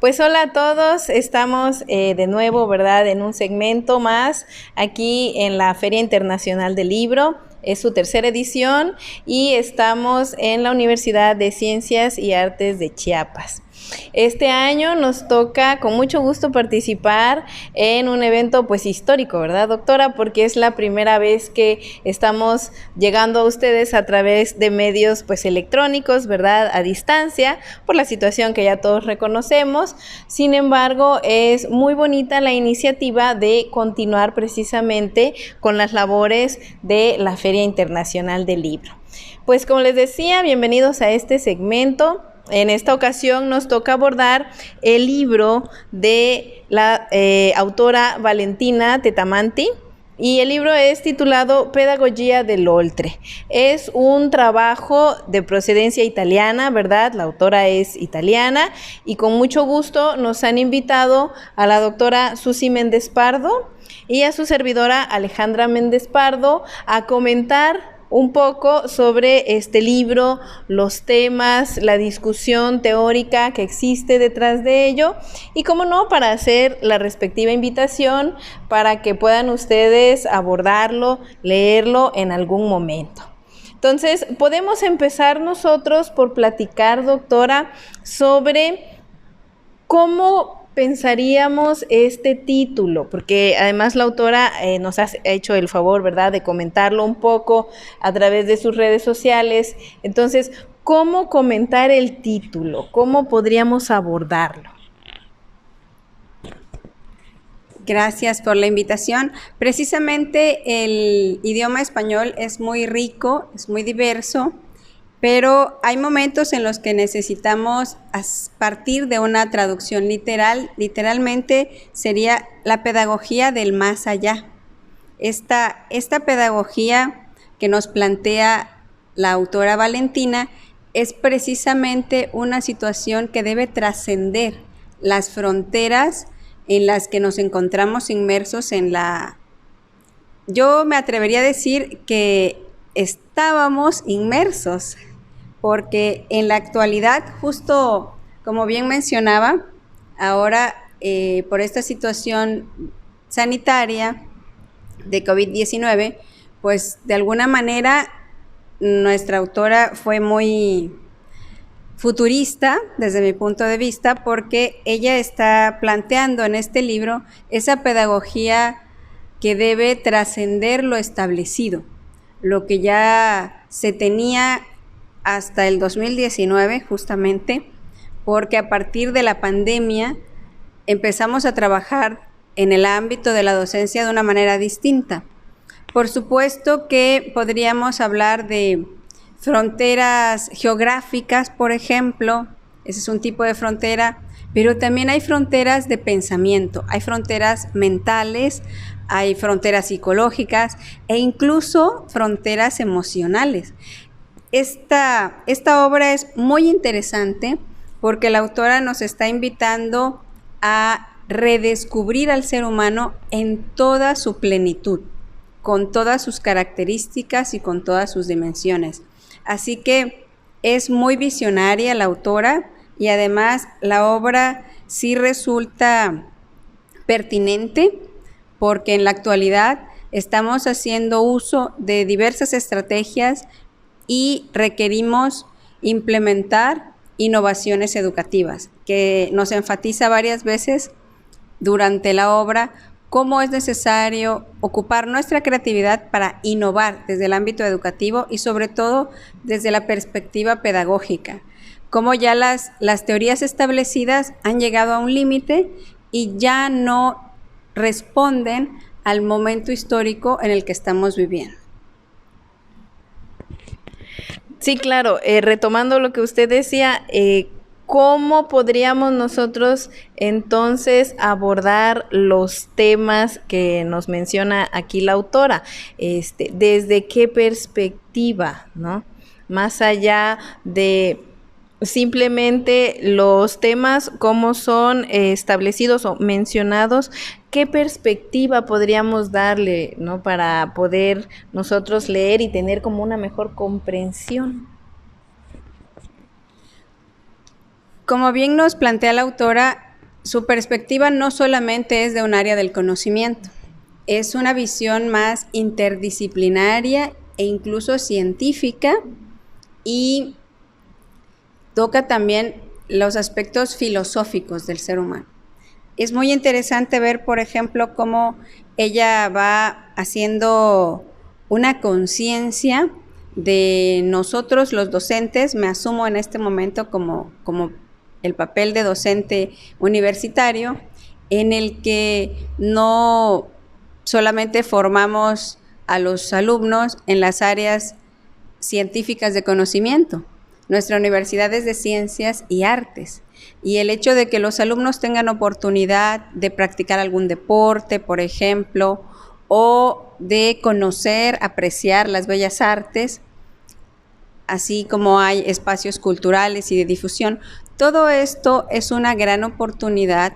Pues hola a todos, estamos de nuevo, ¿verdad?, en un segmento más aquí en la Feria Internacional del Libro. Es su tercera edición y estamos en la Universidad de Ciencias y Artes de Chiapas. Este año nos toca con mucho gusto participar en un evento pues histórico, ¿verdad, doctora? Porque es la primera vez que estamos llegando a ustedes a través de medios pues electrónicos, ¿verdad?, a distancia, por la situación que ya todos reconocemos. Sin embargo, es muy bonita la iniciativa de continuar precisamente con las labores de la Feria Internacional del Libro. Pues como les decía, bienvenidos a este segmento. En esta ocasión nos toca abordar el libro de la autora Valentina Tetamanti, y el libro es titulado Pedagogía del Oltre. Es un trabajo de procedencia italiana, ¿verdad? La autora es italiana y con mucho gusto nos han invitado a la doctora Susi Méndez Pardo y a su servidora Alejandra Méndez Pardo a comentar un poco sobre este libro, los temas, la discusión teórica que existe detrás de ello y, cómo no, para hacer la respectiva invitación para que puedan ustedes abordarlo, leerlo en algún momento. Entonces, podemos empezar nosotros por platicar, doctora, sobre cómo pensaríamos este título, porque además la autora nos ha hecho el favor, ¿verdad?, de comentarlo un poco a través de sus redes sociales. Entonces, ¿cómo comentar el título? ¿Cómo podríamos abordarlo? Gracias por la invitación. Precisamente el idioma español es muy rico, es muy diverso, pero hay momentos en los que necesitamos partir de una traducción literal. Literalmente sería la pedagogía del más allá. Esta pedagogía que nos plantea la autora Valentina es precisamente una situación que debe trascender las fronteras en las que nos encontramos inmersos Yo me atrevería a decir que estábamos inmersos, porque en la actualidad, justo como bien mencionaba, ahora por esta situación sanitaria de COVID-19, pues de alguna manera nuestra autora fue muy futurista desde mi punto de vista, porque ella está planteando en este libro esa pedagogía que debe trascender lo establecido, lo que ya se tenía hasta el 2019 justamente, porque a partir de la pandemia empezamos a trabajar en el ámbito de la docencia de una manera distinta. Por supuesto que podríamos hablar de fronteras geográficas, por ejemplo, ese es un tipo de frontera, pero también hay fronteras de pensamiento, hay fronteras mentales, hay fronteras psicológicas e incluso fronteras emocionales. Esta obra es muy interesante porque la autora nos está invitando a redescubrir al ser humano en toda su plenitud, con todas sus características y con todas sus dimensiones. Así que es muy visionaria la autora y además la obra sí resulta pertinente porque en la actualidad estamos haciendo uso de diversas estrategias y requerimos implementar innovaciones educativas, que nos enfatiza varias veces durante la obra cómo es necesario ocupar nuestra creatividad para innovar desde el ámbito educativo y sobre todo desde la perspectiva pedagógica, cómo ya las teorías establecidas han llegado a un límite y ya no responden al momento histórico en el que estamos viviendo. Sí, claro, retomando lo que usted decía, ¿cómo podríamos nosotros entonces abordar los temas que nos menciona aquí la autora? ¿Desde qué perspectiva, no? Más allá de simplemente los temas como son establecidos o mencionados, ¿qué perspectiva podríamos darle, ¿no?, para poder nosotros leer y tener como una mejor comprensión? Como bien nos plantea la autora, su perspectiva no solamente es de un área del conocimiento, es una visión más interdisciplinaria e incluso científica, y toca también los aspectos filosóficos del ser humano. Es muy interesante ver, por ejemplo, cómo ella va haciendo una conciencia de nosotros los docentes. Me asumo en este momento como el papel de docente universitario, en el que no solamente formamos a los alumnos en las áreas científicas de conocimiento. Nuestra universidad es de ciencias y artes, y el hecho de que los alumnos tengan oportunidad de practicar algún deporte, por ejemplo, o de conocer, apreciar las bellas artes, así como hay espacios culturales y de difusión, todo esto es una gran oportunidad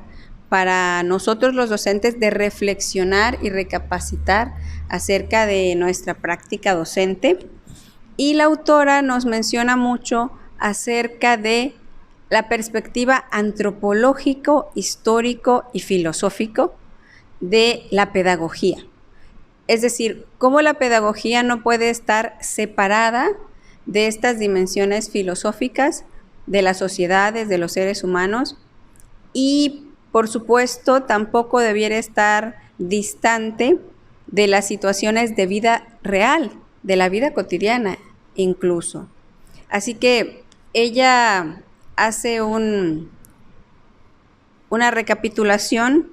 para nosotros los docentes de reflexionar y recapacitar acerca de nuestra práctica docente. Y la autora nos menciona mucho acerca de la perspectiva antropológico, histórico y filosófico de la pedagogía. Es decir, cómo la pedagogía no puede estar separada de estas dimensiones filosóficas de las sociedades, de los seres humanos, y por supuesto tampoco debiera estar distante de las situaciones de vida real, de la vida cotidiana incluso. Así que ella hace una recapitulación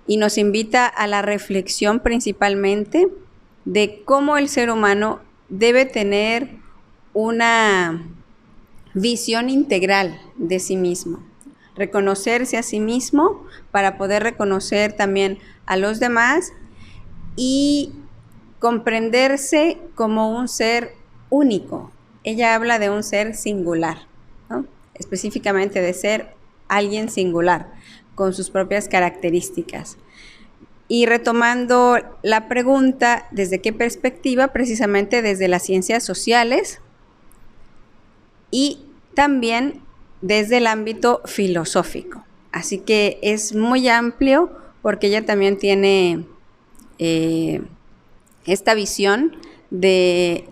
y nos invita a la reflexión principalmente de cómo el ser humano debe tener una visión integral de sí mismo, reconocerse a sí mismo para poder reconocer también a los demás y comprenderse como un ser único. Ella habla de un ser singular, ¿no? Específicamente de ser alguien singular, con sus propias características. Y retomando la pregunta, ¿desde qué perspectiva? Precisamente desde las ciencias sociales y también desde el ámbito filosófico. Así que es muy amplio porque ella también tiene esta visión de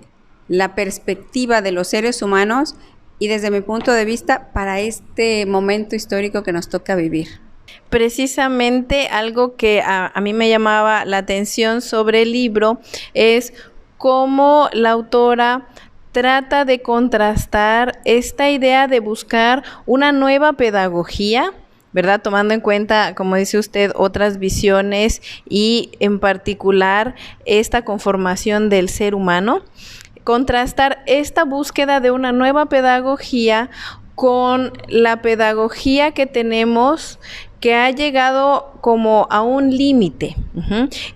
la perspectiva de los seres humanos y desde mi punto de vista para este momento histórico que nos toca vivir. Precisamente algo que a mí me llamaba la atención sobre el libro es cómo la autora trata de contrastar esta idea de buscar una nueva pedagogía, ¿verdad? Tomando en cuenta, como dice usted, otras visiones y en particular esta conformación del ser humano. Contrastar esta búsqueda de una nueva pedagogía con la pedagogía que tenemos, que ha llegado como a un límite,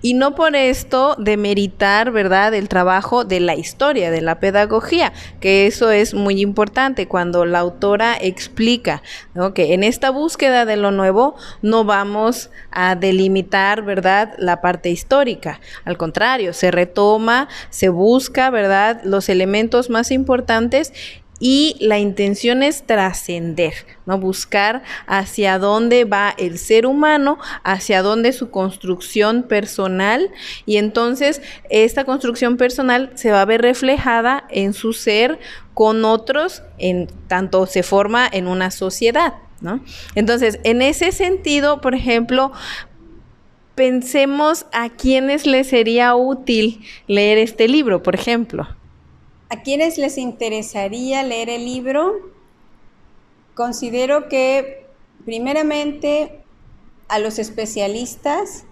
y no por esto demeritar, ¿verdad?, el trabajo de la historia de la pedagogía, que eso es muy importante cuando la autora explica, ¿no?, que en esta búsqueda de lo nuevo no vamos a delimitar, ¿verdad?, la parte histórica, al contrario, se retoma, se busca, ¿verdad?, los elementos más importantes. Y la intención es trascender, ¿no? Buscar hacia dónde va el ser humano, hacia dónde su construcción personal, y entonces esta construcción personal se va a ver reflejada en su ser con otros, en tanto se forma en una sociedad, ¿no? Entonces, en ese sentido, por ejemplo, pensemos a quiénes les sería útil leer este libro, por ejemplo. ¿A quienes les interesaría leer el libro? Considero que primeramente a los especialistas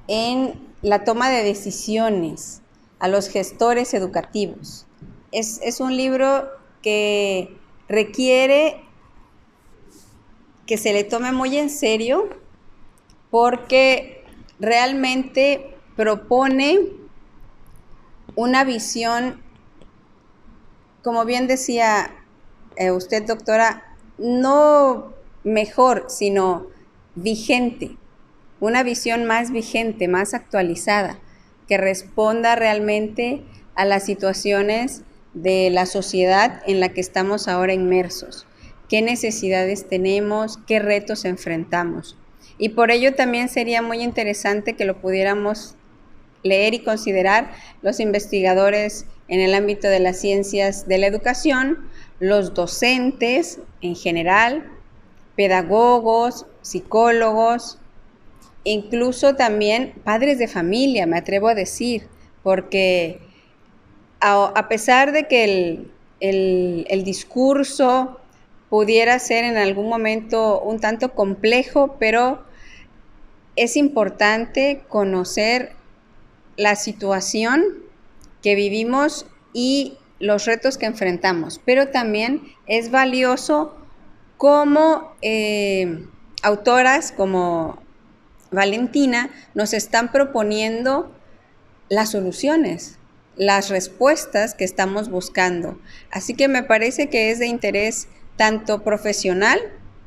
en la toma de decisiones, a los gestores educativos. Es un libro que requiere que se le tome muy en serio porque realmente propone una visión, como bien decía usted, doctora, no mejor, sino vigente, una visión más vigente, más actualizada, que responda realmente a las situaciones de la sociedad en la que estamos ahora inmersos. qué necesidades tenemos, qué retos enfrentamos. Y por ello también sería muy interesante que lo pudiéramos leer y considerar los investigadores en el ámbito de las ciencias de la educación, los docentes en general, pedagogos, psicólogos, incluso también padres de familia, me atrevo a decir, porque a pesar de que el discurso pudiera ser en algún momento un tanto complejo, pero es importante conocer la situación que vivimos y los retos que enfrentamos, pero también es valioso como autoras como Valentina nos están proponiendo las soluciones, las respuestas que estamos buscando. Así que me parece que es de interés tanto profesional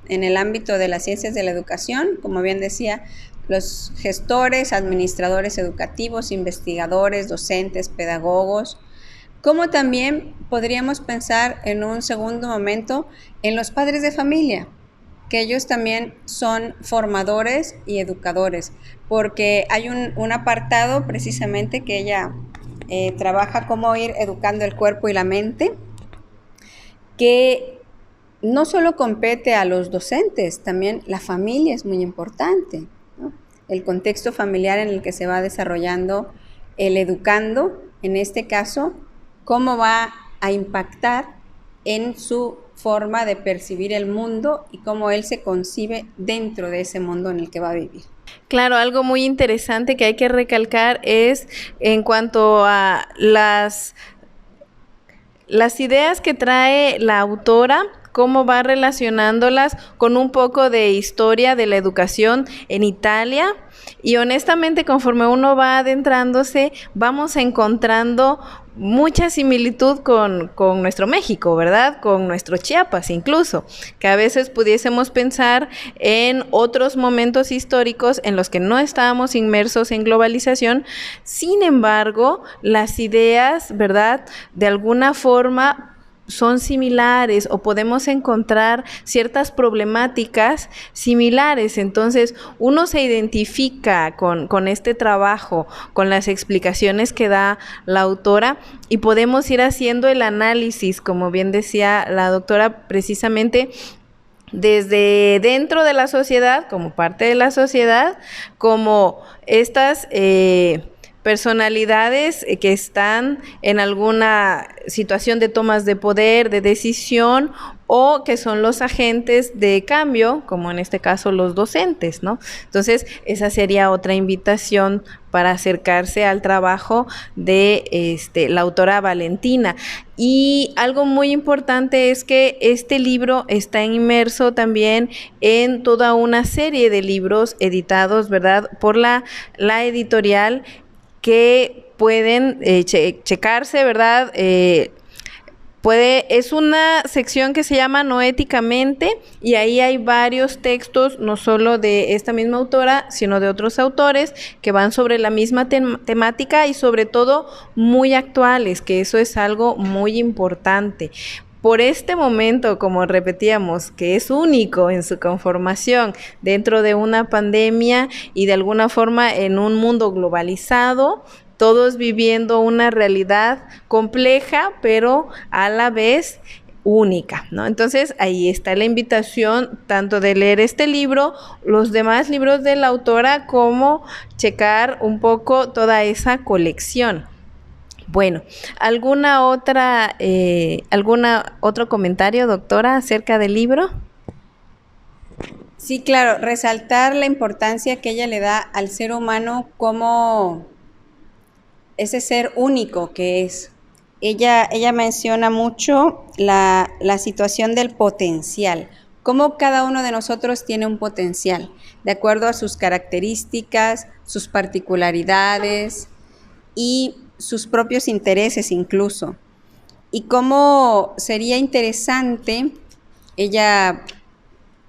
en el ámbito de las ciencias de la educación, como bien decía, los gestores, administradores educativos, investigadores, docentes, pedagogos, como también podríamos pensar en un segundo momento en los padres de familia, que ellos también son formadores y educadores, porque hay un apartado precisamente que ella trabaja cómo ir educando el cuerpo y la mente, que no solo compete a los docentes, también la familia es muy importante, ¿no? El contexto familiar en el que se va desarrollando el educando, en este caso, cómo va a impactar en su forma de percibir el mundo y cómo él se concibe dentro de ese mundo en el que va a vivir. Claro, algo muy interesante que hay que recalcar es en cuanto a las ideas que trae la autora, cómo va relacionándolas con un poco de historia de la educación en Italia. Y honestamente, conforme uno va adentrándose, vamos encontrando mucha similitud con nuestro México, ¿verdad? Con nuestro Chiapas incluso, que a veces pudiésemos pensar en otros momentos históricos en los que no estábamos inmersos en globalización. Sin embargo, las ideas, ¿verdad?, de alguna forma son similares o podemos encontrar ciertas problemáticas similares. Entonces, uno se identifica con este trabajo, con las explicaciones que da la autora y podemos ir haciendo el análisis, como bien decía la doctora, precisamente desde dentro de la sociedad, como parte de la sociedad, como estas personalidades que están en alguna situación de tomas de poder, de decisión, o que son los agentes de cambio, como en este caso los docentes, ¿no? Entonces, esa sería otra invitación para acercarse al trabajo de la autora Valentina. Y algo muy importante es que este libro está inmerso también en toda una serie de libros editados, ¿verdad?, por la editorial, que pueden checarse, ¿verdad? Es una sección que se llama Noéticamente y ahí hay varios textos, no solo de esta misma autora, sino de otros autores que van sobre la misma temática y sobre todo muy actuales, que eso es algo muy importante. Por este momento, como repetíamos, que es único en su conformación dentro de una pandemia y de alguna forma en un mundo globalizado, todos viviendo una realidad compleja, pero a la vez única, ¿no? Entonces, ahí está la invitación tanto de leer este libro, los demás libros de la autora, como checar un poco toda esa colección. Bueno, ¿algún otro comentario, doctora, acerca del libro? Sí, claro, resaltar la importancia que ella le da al ser humano como ese ser único que es. Ella menciona mucho la situación del potencial, cómo cada uno de nosotros tiene un potencial, de acuerdo a sus características, sus particularidades y sus propios intereses incluso. Y cómo sería interesante, ella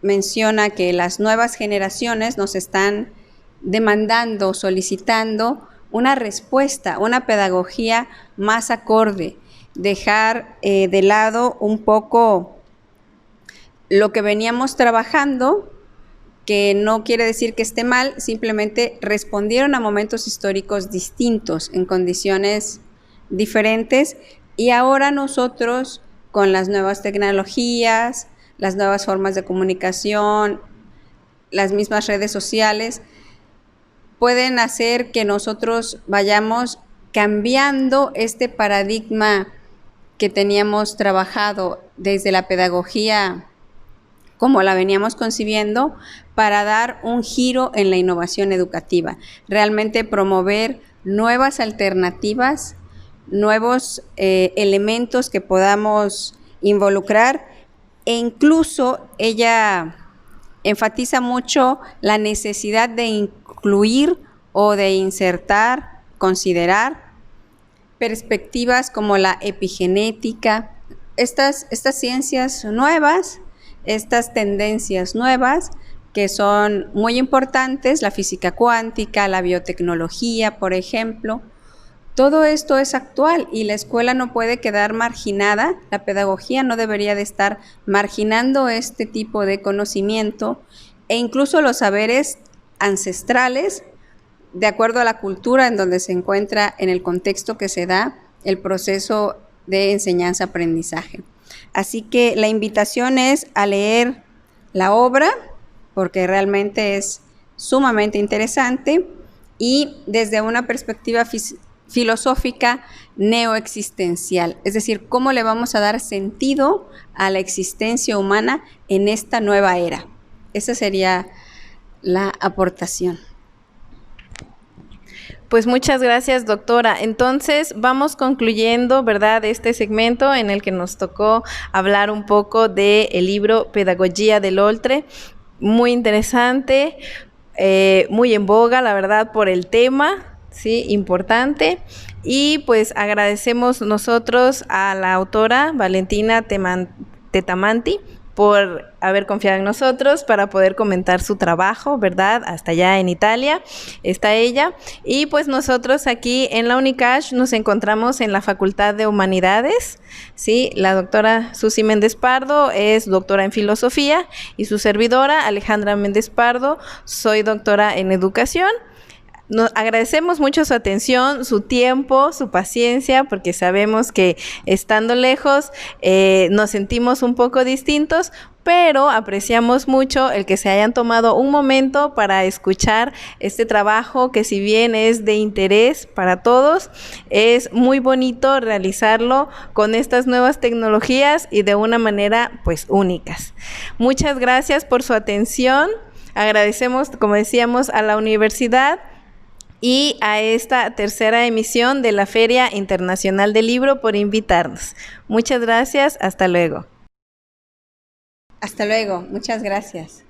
menciona que las nuevas generaciones nos están demandando, solicitando una respuesta, una pedagogía más acorde, dejar de lado un poco lo que veníamos trabajando, que no quiere decir que esté mal, simplemente respondieron a momentos históricos distintos, en condiciones diferentes, y ahora nosotros, con las nuevas tecnologías, las nuevas formas de comunicación, las mismas redes sociales, pueden hacer que nosotros vayamos cambiando este paradigma que teníamos trabajado desde la pedagogía como la veníamos concibiendo, para dar un giro en la innovación educativa, realmente promover nuevas alternativas, nuevos elementos que podamos involucrar, e incluso ella enfatiza mucho la necesidad de incluir o de insertar, considerar perspectivas como la epigenética, estas ciencias nuevas, estas tendencias nuevas que son muy importantes, la física cuántica, la biotecnología, por ejemplo. Todo esto es actual y la escuela no puede quedar marginada, la pedagogía no debería de estar marginando este tipo de conocimiento, e incluso los saberes ancestrales, de acuerdo a la cultura en donde se encuentra, en el contexto que se da el proceso de enseñanza-aprendizaje. Así que la invitación es a leer la obra, porque realmente es sumamente interesante, y desde una perspectiva filosófica neoexistencial, es decir, cómo le vamos a dar sentido a la existencia humana en esta nueva era. Esa sería la aportación. Pues muchas gracias, doctora. Entonces vamos concluyendo, ¿verdad?, este segmento en el que nos tocó hablar un poco del libro Pedagogía del Oltre. Muy interesante, muy en boga, la verdad, por el tema, sí, importante. Y pues agradecemos nosotros a la autora Valentina Tetamanti por haber confiado en nosotros para poder comentar su trabajo, ¿verdad? Hasta allá en Italia está ella. Y pues nosotros aquí en la Unicash nos encontramos en la Facultad de Humanidades, ¿sí? La doctora Susi Méndez Pardo es doctora en Filosofía y su servidora Alejandra Méndez Pardo, soy doctora en Educación. Nos agradecemos mucho su atención, su tiempo, su paciencia, porque sabemos que estando lejos nos sentimos un poco distintos, pero apreciamos mucho el que se hayan tomado un momento para escuchar este trabajo que, si bien es de interés para todos, es muy bonito realizarlo con estas nuevas tecnologías y de una manera pues únicas. Muchas gracias por su atención. Agradecemos, como decíamos, a la universidad y a esta tercera emisión de la Feria Internacional del Libro por invitarnos. Muchas gracias, hasta luego. Hasta luego, muchas gracias.